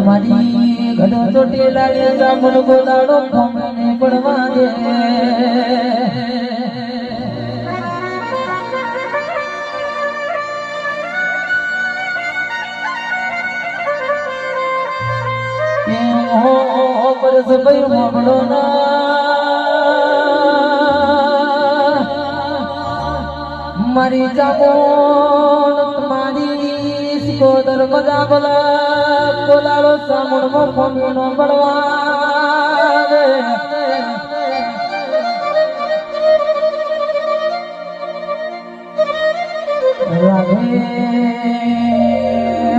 મારી ઘડો ચોટેલા ને જામુન ગોદાડો ખોમને પડવા દે પરસ ભાઈ મોગડો ના મારી જામુન મારી સિકોદર મજા બોલા બોલાડો સામુન મો ખોમીનો પડવા દે રાધે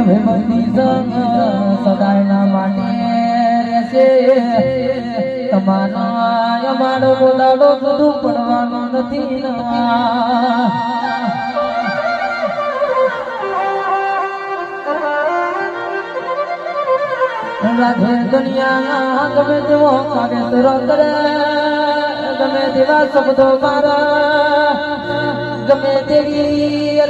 ભેમતી સંગ સદાયના માટે રહેશે તમારા અમારો બોલાડો બધું પડવાનો નથી રાધે દુનિયા ગમે તેવો કાગેતરો કરે ગમે તેવા શબ્દો મારા ગમે તેવી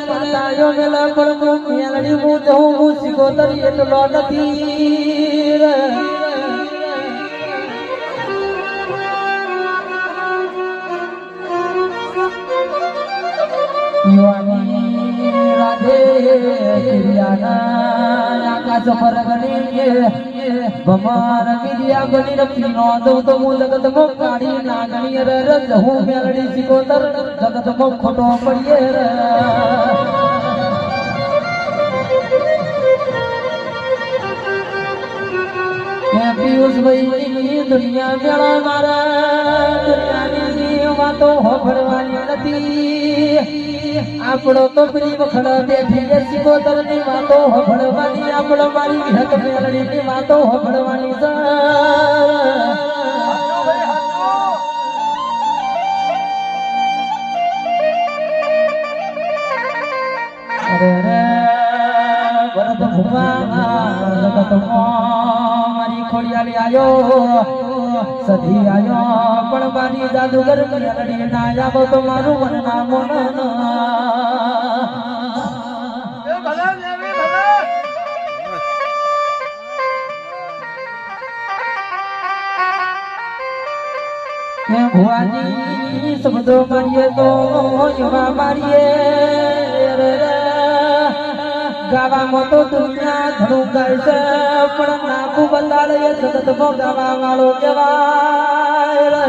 માતાઓ મેલા પણ હું મેલડી હું જઉં હું સિકોતરી એટલો નથી રાધે આકાશ પર ગણી ભમાર વિદ્યા બની રખી નો દઉં તો હું જગત મો કાઢી ના ગણી રજ હું મેલડી સિકોતર જગત મો ખોટો પડીએ પિયુષ ભાઈ દુનિયા મેળા મારા દુનિયાની વાતો હોભળવાની નથી આપણો તો પ્રી વખડા બેઠી સિકોતર ની વાતો હોભળવાની આપણો મારી હક મેળડી ની વાતો હોભળવાની અરે રે ભરત ભુવા મારી ખોડિયાલી આયો સધી આયો પણ મારી જાદુગર મેલડી ના આવો તો મારું મન ના મોન ભુવાની શબ્દો મારીએ તો એવા મારીએ ગાવામાં તો દુનિયા ઘણું ગાય છે પણ નાખું બતાડે જગત ગાવા વાળો કહેવાય